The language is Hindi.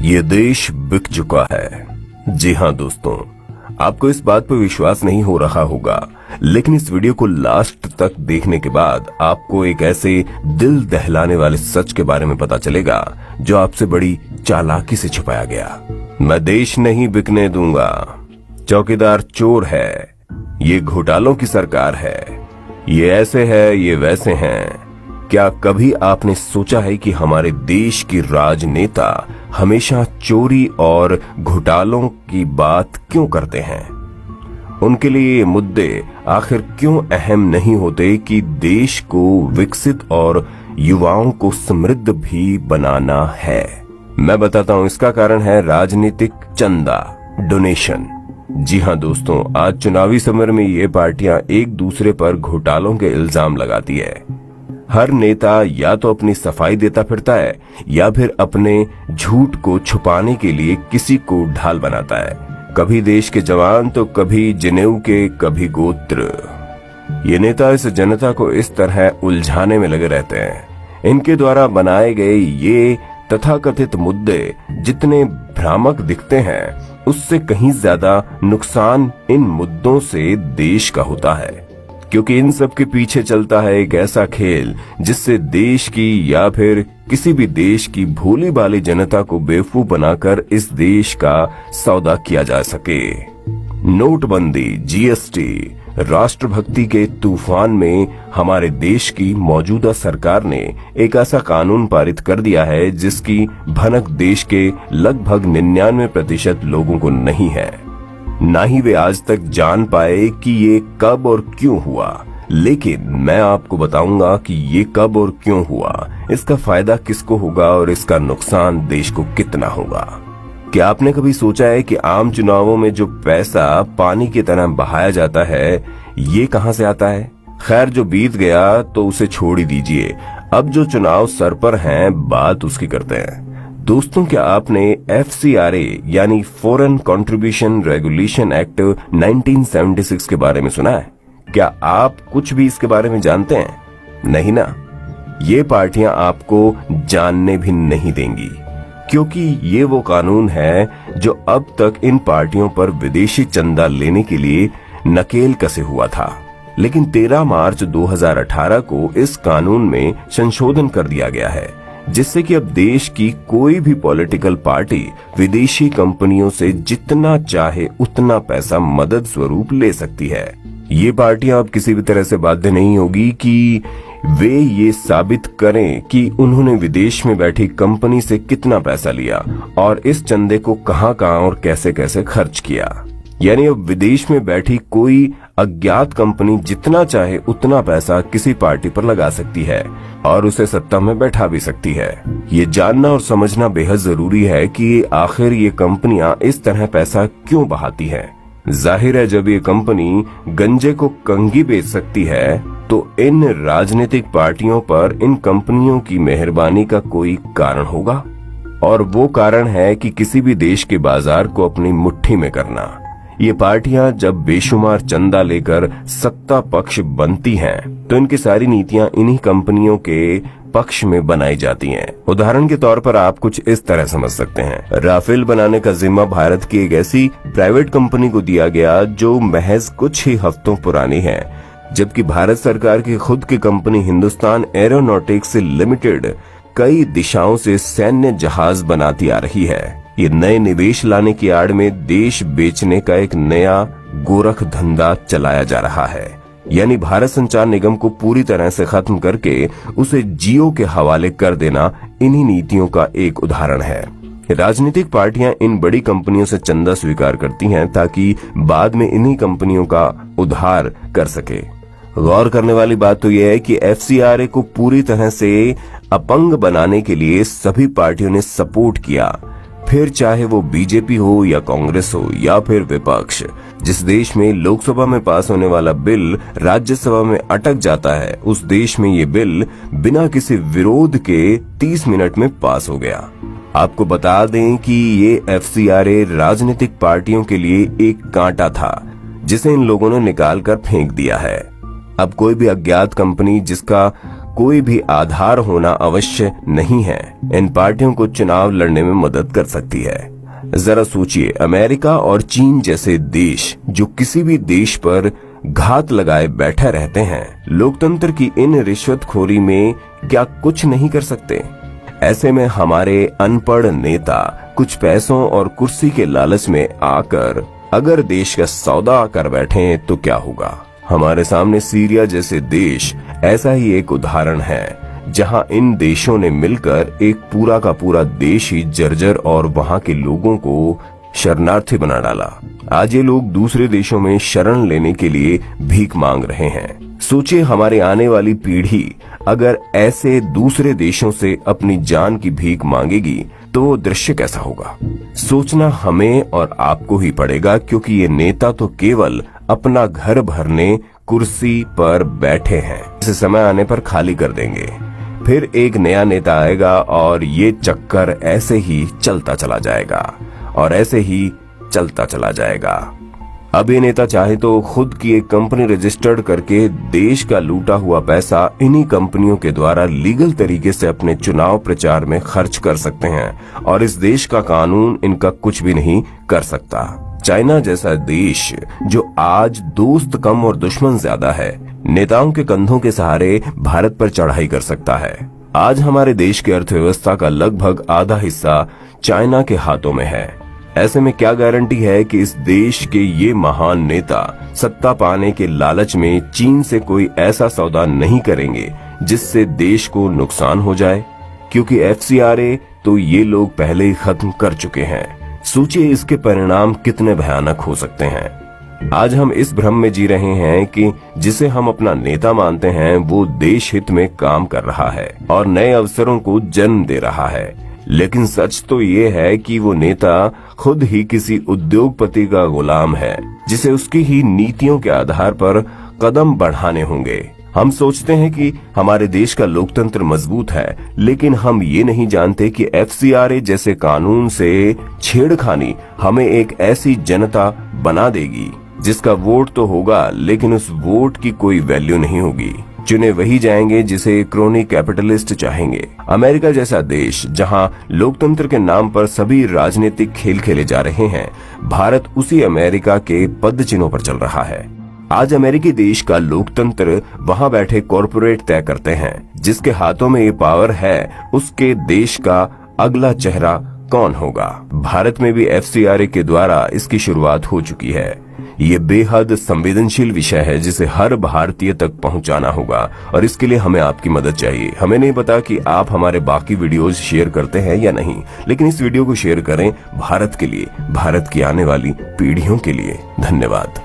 ये देश बिक चुका है। जी हाँ दोस्तों, आपको इस बात पर विश्वास नहीं हो रहा होगा, लेकिन इस वीडियो को लास्ट तक देखने के बाद आपको एक ऐसे दिल दहलाने वाले सच के बारे में पता चलेगा जो आपसे बड़ी चालाकी से छुपाया गया। मैं देश नहीं बिकने दूंगा, चौकीदार चोर है, ये घोटालों की सरकार है, ये ऐसे है, ये वैसे हैं। क्या कभी आपने सोचा है कि हमारे देश की राजनेता हमेशा चोरी और घोटालों की बात क्यों करते हैं? उनके लिए ये मुद्दे आखिर क्यों अहम नहीं होते कि देश को विकसित और युवाओं को समृद्ध भी बनाना है? मैं बताता हूं, इसका कारण है राजनीतिक चंदा, डोनेशन। जी हाँ दोस्तों, आज चुनावी समर में ये पार्टियां एक दूसरे पर घोटालों के इल्जाम लगाती है। हर नेता या तो अपनी सफाई देता फिरता है या फिर अपने झूठ को छुपाने के लिए किसी को ढाल बनाता है। कभी देश के जवान तो कभी जनेऊ के, कभी गोत्र। ये नेता इस जनता को इस तरह उलझाने में लगे रहते हैं। इनके द्वारा बनाए गए ये तथाकथित मुद्दे जितने भ्रामक दिखते हैं, उससे कहीं ज्यादा नुकसान इन मुद्दों से देश का होता है, क्योंकि इन सब के पीछे चलता है एक ऐसा खेल जिससे देश की या फिर किसी भी देश की भोली भाली जनता को बेवकूफ बनाकर इस देश का सौदा किया जा सके। नोटबंदी, जीएसटी, राष्ट्रभक्ति के तूफान में हमारे देश की मौजूदा सरकार ने एक ऐसा कानून पारित कर दिया है जिसकी भनक देश के लगभग 99% लोगों को नहीं है। ना ही वे आज तक जान पाए कि ये कब और क्यों हुआ। लेकिन मैं आपको बताऊंगा कि ये कब और क्यों हुआ, इसका फायदा किसको होगा और इसका नुकसान देश को कितना होगा। क्या आपने कभी सोचा है कि आम चुनावों में जो पैसा पानी की तरह बहाया जाता है, ये कहां से आता है? खैर, जो बीत गया तो उसे छोड़ ही दीजिए। अब जो चुनाव सर पर हैं, बात उसकी करते हैं। दोस्तों, क्या आपने FCRA यानी फॉरेन कंट्रीब्यूशन रेगुलेशन एक्ट 1976 के बारे में सुना है? क्या आप कुछ भी इसके बारे में जानते हैं? नहीं ना। ये पार्टियां आपको जानने भी नहीं देंगी, क्योंकि ये वो कानून है जो अब तक इन पार्टियों पर विदेशी चंदा लेने के लिए नकेल कसे हुआ था। लेकिन 13 मार्च 2018 को इस कानून में संशोधन कर दिया गया है, जिससे कि अब देश की कोई भी पॉलिटिकल पार्टी विदेशी कंपनियों से जितना चाहे उतना पैसा मदद स्वरूप ले सकती है। ये पार्टियां अब किसी भी तरह से बाध्य नहीं होगी कि वे ये साबित करें कि उन्होंने विदेश में बैठी कंपनी से कितना पैसा लिया और इस चंदे को कहां-कहां और कैसे-कैसे खर्च किया। यानी अब विदेश में बैठी कोई अज्ञात कंपनी जितना चाहे उतना पैसा किसी पार्टी पर लगा सकती है और उसे सत्ता में बैठा भी सकती है। ये जानना और समझना बेहद जरूरी है कि आखिर ये कंपनियां इस तरह पैसा क्यों बहाती हैं। जाहिर है, जब ये कंपनी गंजे को कंघी बेच सकती है तो इन राजनीतिक पार्टियों पर इन कंपनियों की मेहरबानी का कोई कारण होगा, और वो कारण है कि किसी भी देश के बाजार को अपनी मुट्ठी में करना। ये पार्टियां जब बेशुमार चंदा लेकर सत्ता पक्ष बनती हैं, तो इनकी सारी नीतियां इन्हीं कंपनियों के पक्ष में बनाई जाती हैं। उदाहरण के तौर पर आप कुछ इस तरह समझ सकते हैं, राफेल बनाने का जिम्मा भारत की एक ऐसी प्राइवेट कंपनी को दिया गया जो महज कुछ ही हफ्तों पुरानी है, जबकि भारत सरकार की खुद की कंपनी हिंदुस्तान एरोनॉटिक्स लिमिटेड कई दिशाओं से सैन्य जहाज बनाती आ रही है। ये नए निवेश लाने की आड़ में देश बेचने का एक नया गोरख धंधा चलाया जा रहा है। यानी भारत संचार निगम को पूरी तरह से खत्म करके उसे जियो के हवाले कर देना इन्हीं नीतियों का एक उदाहरण है। राजनीतिक पार्टियां इन बड़ी कंपनियों से चंदा स्वीकार करती हैं ताकि बाद में इन्हीं कंपनियों का उद्धार कर सके। गौर करने वाली बात तो यह है कि FCRA को पूरी तरह से अपंग बनाने के लिए सभी पार्टियों ने सपोर्ट किया, फिर चाहे वो बीजेपी हो या कांग्रेस हो या फिर विपक्ष। जिस देश में लोकसभा में पास होने वाला बिल राज्यसभा में अटक जाता है, उस देश में ये बिल बिना किसी विरोध के 30 मिनट में पास हो गया। आपको बता दें कि ये FCRA राजनीतिक पार्टियों के लिए एक कांटा था जिसे इन लोगों ने निकाल कर फेंक दिया है। अब कोई भी अज्ञात कंपनी जिसका कोई भी आधार होना आवश्यक नहीं है इन पार्टियों को चुनाव लड़ने में मदद कर सकती है। जरा सोचिए, अमेरिका और चीन जैसे देश जो किसी भी देश पर घात लगाए बैठे रहते हैं, लोकतंत्र की इन रिश्वतखोरी में क्या कुछ नहीं कर सकते? ऐसे में हमारे अनपढ़ नेता कुछ पैसों और कुर्सी के लालच में आकर अगर देश का सौदा कर बैठे तो क्या होगा? हमारे सामने सीरिया जैसे देश ऐसा ही एक उदाहरण है, जहां इन देशों ने मिलकर एक पूरा का पूरा देश ही जर्जर और वहां के लोगों को शरणार्थी बना डाला। आज ये लोग दूसरे देशों में शरण लेने के लिए भीख मांग रहे हैं। सोचिए, हमारे आने वाली पीढ़ी अगर ऐसे दूसरे देशों से अपनी जान की भीख मांगेगी तो वो दृश्य कैसा होगा? सोचना हमें और आपको ही पड़ेगा, क्योंकि ये नेता तो केवल अपना घर भरने कुर्सी पर बैठे हैं। इसे समय आने पर खाली कर देंगे, फिर एक नया नेता आएगा और ये चक्कर ऐसे ही चलता चला जाएगा और ऐसे ही चलता चला जाएगा। अब ये नेता चाहे तो खुद की एक कंपनी रजिस्टर्ड करके देश का लूटा हुआ पैसा इन्हीं कंपनियों के द्वारा लीगल तरीके से अपने चुनाव प्रचार में खर्च कर सकते हैं और इस देश का कानून इनका कुछ भी नहीं कर सकता। चाइना जैसा देश जो आज दोस्त कम और दुश्मन ज्यादा है, नेताओं के कंधों के सहारे भारत पर चढ़ाई कर सकता है। आज हमारे देश की अर्थव्यवस्था का लगभग आधा हिस्सा चाइना के हाथों में है। ऐसे में क्या गारंटी है कि इस देश के ये महान नेता सत्ता पाने के लालच में चीन से कोई ऐसा सौदा नहीं करेंगे जिससे देश को नुकसान हो जाए? क्योंकि FCRA तो ये लोग पहले ही खत्म कर चुके हैं। सोचिए इसके परिणाम कितने भयानक हो सकते हैं। आज हम इस भ्रम में जी रहे हैं कि जिसे हम अपना नेता मानते हैं वो देश हित में काम कर रहा है और नए अवसरों को जन्म दे रहा है, लेकिन सच तो ये है कि वो नेता खुद ही किसी उद्योगपति का गुलाम है जिसे उसकी ही नीतियों के आधार पर कदम बढ़ाने होंगे। हम सोचते हैं कि हमारे देश का लोकतंत्र मजबूत है, लेकिन हम ये नहीं जानते कि FCRA जैसे कानून से छेड़खानी हमें एक ऐसी जनता बना देगी जिसका वोट तो होगा लेकिन उस वोट की कोई वैल्यू नहीं होगी। चुने वही जाएंगे जिसे क्रोनी कैपिटलिस्ट चाहेंगे। अमेरिका जैसा देश जहां लोकतंत्र के नाम पर सभी राजनीतिक खेल खेले जा रहे हैं, भारत उसी अमेरिका के पद चिन्हों पर चल रहा है। आज अमेरिकी देश का लोकतंत्र वहां बैठे कॉरपोरेट तय करते हैं। जिसके हाथों में ये पावर है उसके देश का अगला चेहरा कौन होगा? भारत में भी FCRA के द्वारा इसकी शुरुआत हो चुकी है। ये बेहद संवेदनशील विषय है जिसे हर भारतीय तक पहुंचाना होगा और इसके लिए हमें आपकी मदद चाहिए। हमें नहीं पता कि आप हमारे बाकी वीडियोस शेयर करते हैं या नहीं, लेकिन इस वीडियो को शेयर करें भारत के लिए, भारत की आने वाली पीढ़ियों के लिए। धन्यवाद।